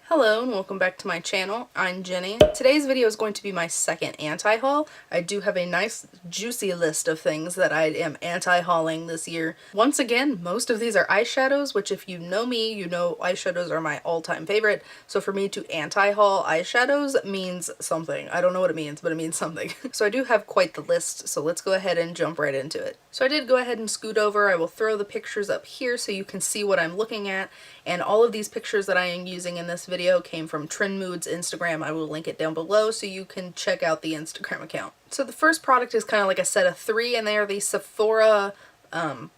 Hello and welcome back to my channel. I'm Jenny. Today's video is going to be my second anti-haul. I do have a nice juicy list of things that I am anti-hauling this year. Once again, most of these are eyeshadows, which if you know me, you know eyeshadows are my all-time favorite. So for me to anti-haul eyeshadows means something. I don't know what it means, but it means something. So I do have quite the list, so let's go ahead and jump right into it. So I did go ahead and scoot over. I will throw the pictures up here so you can see what I'm looking at. And all of these pictures that I am using in this video came from Trend Mood's Instagram. I will link it down below so you can check out the Instagram account. So the first product is kind of like a set of three, and they are the Sephora,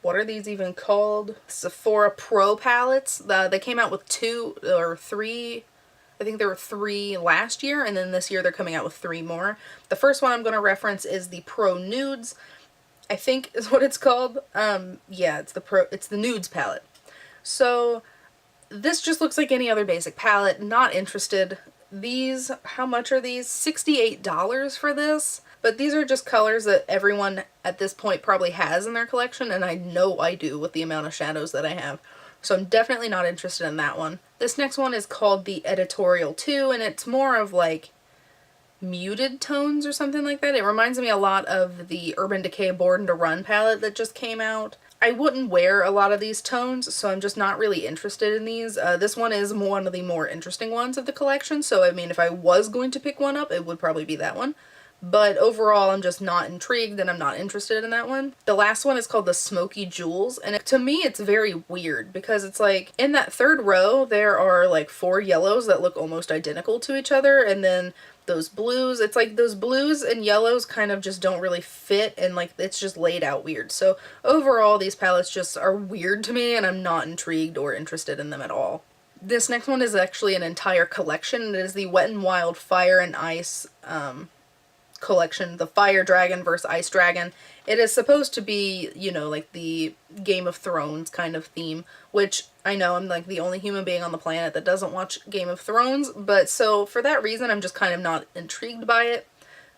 what are these even called? Sephora Pro Palettes. They came out with 2 or 3, I think there were 3 last year, and then this year they're coming out with 3 more. The first one I'm going to reference is the Pro Nudes, I think is what it's called. Yeah, it's the Nudes palette. So this just looks like any other basic palette. Not interested. These, how much are these? $68 for this. But these are just colors that everyone at this point probably has in their collection, and I know I do with the amount of shadows that I have. So I'm definitely not interested in that one. This next one is called the Editorial 2, and it's more of like muted tones or something like that. It reminds me a lot of the Urban Decay Born to Run palette that just came out. I wouldn't wear a lot of these tones, so I'm just not really interested in these. This one is one of the more interesting ones of the collection, so I mean if I was going to pick one up, it would probably be that one. But overall, I'm just not intrigued and I'm not interested in that one. The last one is called the Smoky Jewels, and to me it's very weird because it's like in that third row there are like 4 yellows that look almost identical to each other, and then those blues, it's like those blues and yellows kind of just don't really fit, and like it's just laid out weird. So overall these palettes just are weird to me and I'm not intrigued or interested in them at all. This next one is actually an entire collection. It is the Wet n Wild Fire and Ice collection, the Fire Dragon versus Ice Dragon. It is supposed to be, you know, like the Game of Thrones kind of theme, which I know I'm like the only human being on the planet that doesn't watch Game of Thrones, but so for that reason I'm just kind of not intrigued by it.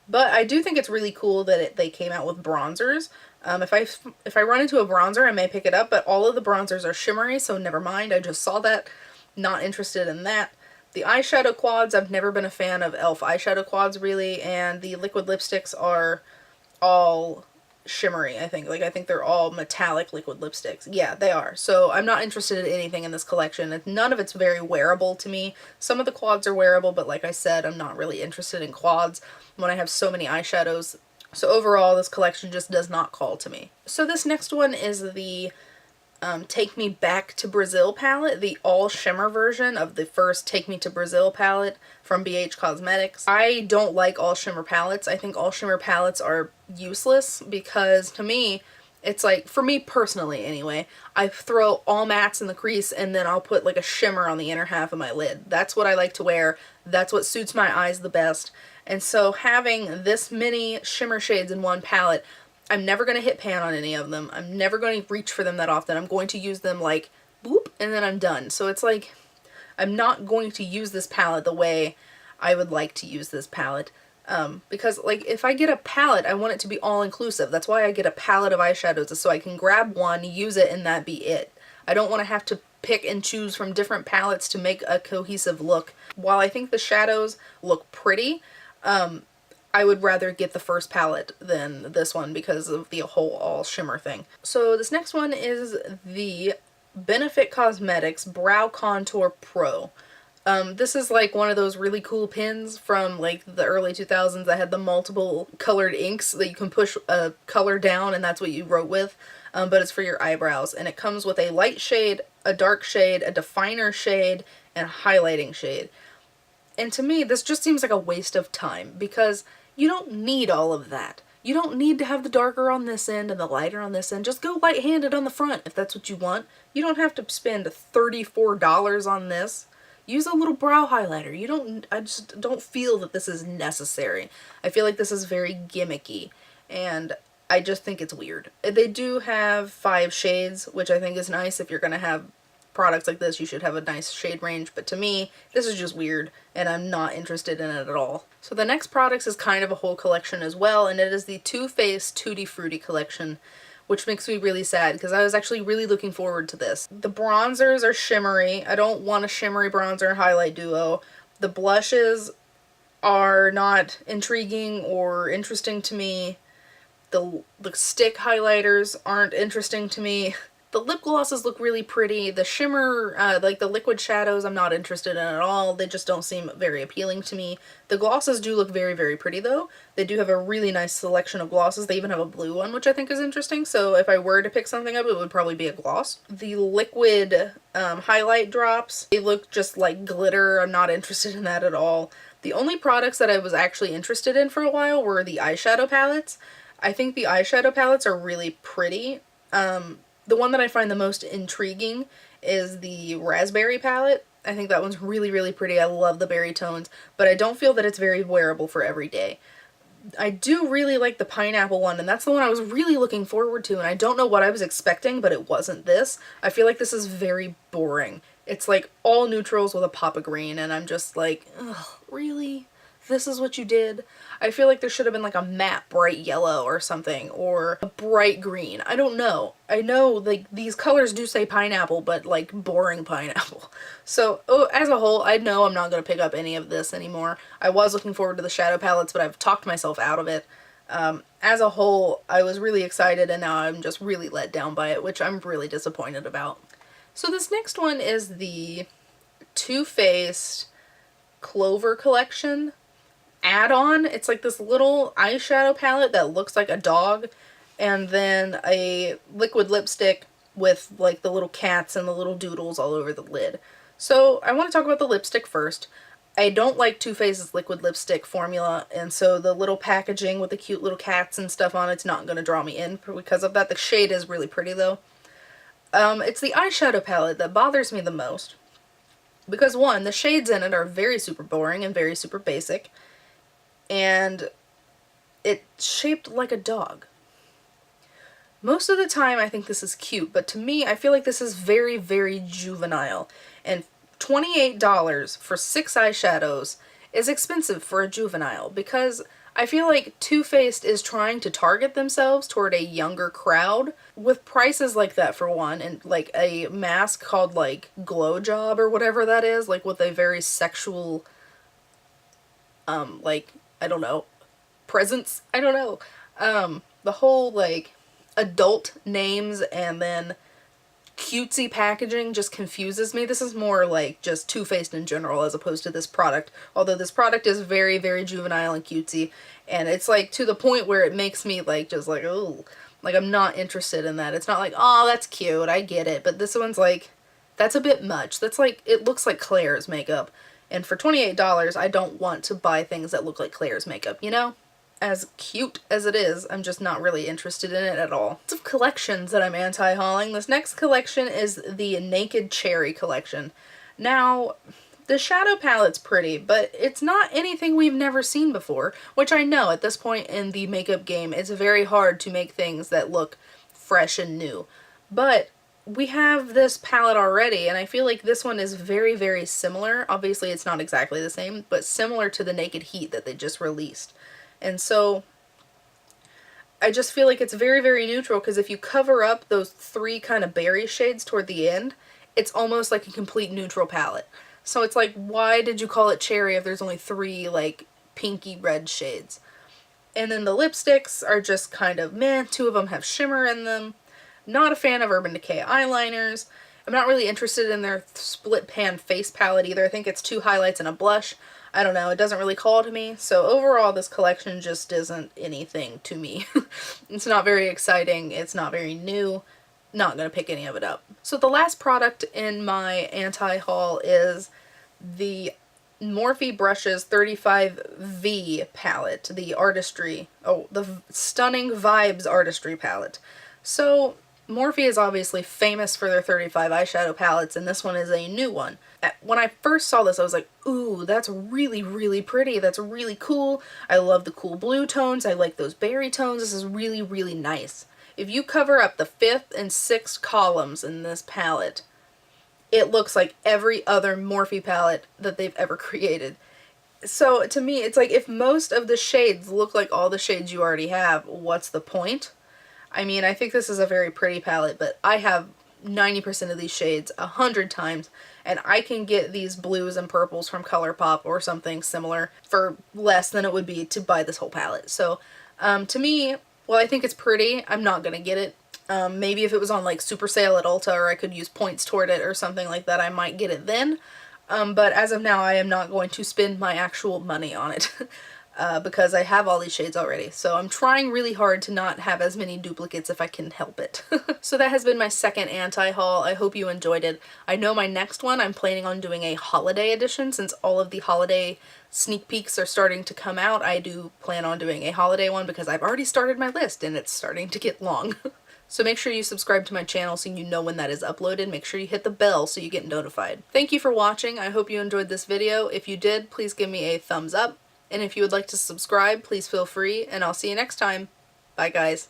But I do think it's really cool that they came out with bronzers. If I run into a bronzer, I may pick it up, but all of the bronzers are shimmery, so never mind. I just saw that. Not interested in that. The eyeshadow quads, I've never been a fan of e.l.f. eyeshadow quads really, and the liquid lipsticks are all shimmery, I think. Like, I think they're all metallic liquid lipsticks. Yeah, they are. So I'm not interested in anything in this collection. None of it's very wearable to me. Some of the quads are wearable, but like I said, I'm not really interested in quads when I have so many eyeshadows. So overall, this collection just does not call to me. So this next one is the Take Me Back to Brazil palette, the all shimmer version of the first Take Me to Brazil palette from BH Cosmetics. I don't like all shimmer palettes. I think all shimmer palettes are useless because to me, it's like, for me personally anyway, I throw all mattes in the crease and then I'll put like a shimmer on the inner half of my lid. That's what I like to wear. That's what suits my eyes the best. And so having this many shimmer shades in one palette, I'm never going to hit pan on any of them. I'm never going to reach for them that often. I'm going to use them like boop and then I'm done. So it's like I'm not going to use this palette the way I would like to use this palette. Because like if I get a palette, I want it to be all inclusive. That's why I get a palette of eyeshadows, so I can grab one, use it, and that be it. I don't want to have to pick and choose from different palettes to make a cohesive look. While I think the shadows look pretty, I would rather get the first palette than this one because of the whole all shimmer thing. So this next one is the Benefit Cosmetics Brow Contour Pro. This is like one of those really cool pins from like the early 2000s that had the multiple colored inks that you can push a color down and that's what you wrote with. But it's for your eyebrows, and it comes with a light shade, a dark shade, a definer shade, and a highlighting shade. And to me, this just seems like a waste of time because you don't need all of that. You don't need to have the darker on this end and the lighter on this end. Just go light-handed on the front if that's what you want. You don't have to spend $34 on this. Use a little brow highlighter. I just don't feel that this is necessary. I feel like this is very gimmicky, and I just think it's weird. They do have 5 shades, which I think is nice. If you're going to have products like this, you should have a nice shade range, but to me, this is just weird, and I'm not interested in it at all. So the next product is kind of a whole collection as well, and it is the Too Faced Tutti Frutti collection, which makes me really sad because I was actually really looking forward to this. The bronzers are shimmery. I don't want a shimmery bronzer highlight duo. The blushes are not intriguing or interesting to me. The stick highlighters aren't interesting to me. The lip glosses look really pretty. The shimmer, like the liquid shadows, I'm not interested in at all. They just don't seem very appealing to me. The glosses do look very, very pretty though. They do have a really nice selection of glosses. They even have a blue one, which I think is interesting. So if I were to pick something up, it would probably be a gloss. The liquid highlight drops, they look just like glitter. I'm not interested in that at all. The only products that I was actually interested in for a while were the eyeshadow palettes. I think the eyeshadow palettes are really pretty. The one that I find the most intriguing is the raspberry palette. I think that one's really, really pretty. I love the berry tones, but I don't feel that it's very wearable for every day. I do really like the pineapple one, and that's the one I was really looking forward to, and I don't know what I was expecting, but it wasn't this. I feel like this is very boring. It's like all neutrals with a pop of green, and I'm just like, ugh, really? This is what you did? I feel like there should have been like a matte bright yellow or something, or a bright green. I don't know. I know like these colors do say pineapple, but like boring pineapple. So as a whole, I know I'm not going to pick up any of this anymore. I was looking forward to the shadow palettes, but I've talked myself out of it. As a whole, I was really excited, and now I'm just really let down by it, which I'm really disappointed about. So this next one is the Too Faced Clover collection add-on. It's like this little eyeshadow palette that looks like a dog, and then a liquid lipstick with like the little cats and the little doodles all over the lid. So I want to talk about the lipstick first. I don't like Too Faced's liquid lipstick formula, and so the little packaging with the cute little cats and stuff on it's not going to draw me in because of that. The shade is really pretty though. It's the eyeshadow palette that bothers me the most. Because one, the shades in it are very super boring and very super basic. And it's shaped like a dog. Most of the time I think this is cute, but to me I feel like this is very, very juvenile. And $28 for 6 eyeshadows is expensive for a juvenile, because I feel like Too Faced is trying to target themselves toward a younger crowd with prices like that for one, and like a mask called like Glow Job or whatever that is, like with a very sexual like, I don't know, presence? I don't know. The whole, like, adult names and then cutesy packaging just confuses me. This is more like just Too Faced in general as opposed to this product. Although this product is very, very juvenile and cutesy. And it's, like, to the point where it makes me, like, just like, ooh. Like, I'm not interested in that. It's not like, oh, that's cute, I get it. But this one's like, that's a bit much. That's like, it looks like Claire's makeup. And for $28, I don't want to buy things that look like Claire's makeup, you know? As cute as it is, I'm just not really interested in it at all. Lots of collections that I'm anti-hauling. This next collection is the Naked Cherry collection. Now, the shadow palette's pretty, but it's not anything we've never seen before, which I know at this point in the makeup game, it's very hard to make things that look fresh and new. But we have this palette already, and I feel like this one is very, very similar. Obviously, it's not exactly the same, but similar to the Naked Heat that they just released. And so, I just feel like it's very, very neutral, because if you cover up those 3 kind of berry shades toward the end, it's almost like a complete neutral palette. So it's like, why did you call it cherry if there's only 3, like, pinky red shades? And then the lipsticks are just kind of meh. 2 of them have shimmer in them. Not a fan of Urban Decay eyeliners. I'm not really interested in their split pan face palette either. I think it's 2 highlights and a blush. I don't know, it doesn't really call to me. So overall, this collection just isn't anything to me. It's not very exciting. It's not very new. Not gonna pick any of it up. So the last product in my anti-haul is the Morphe Brushes 35V palette. The Stunning Vibes Artistry palette. So Morphe is obviously famous for their 35 eyeshadow palettes, and this one is a new one. When I first saw this, I was like, ooh, that's really, really pretty. That's really cool. I love the cool blue tones. I like those berry tones. This is really, really nice. If you cover up the 5th and 6th columns in this palette, it looks like every other Morphe palette that they've ever created. So to me, it's like, if most of the shades look like all the shades you already have, what's the point? I mean, I think this is a very pretty palette, but I have 90% of these shades 100 times, and I can get these blues and purples from ColourPop or something similar for less than it would be to buy this whole palette. So to me, well, I think it's pretty. I'm not gonna get it. Maybe if it was on like super sale at Ulta, or I could use points toward it or something like that, I might get it then. But as of now, I am not going to spend my actual money on it. Because I have all these shades already. So I'm trying really hard to not have as many duplicates if I can help it. So that has been my second anti-haul. I hope you enjoyed it. I know my next one I'm planning on doing a holiday edition, since all of the holiday sneak peeks are starting to come out. I do plan on doing a holiday one because I've already started my list and it's starting to get long. So make sure you subscribe to my channel so you know when that is uploaded. Make sure you hit the bell so you get notified. Thank you for watching. I hope you enjoyed this video. If you did, please give me a thumbs up. And if you would like to subscribe, please feel free, and I'll see you next time. Bye, guys.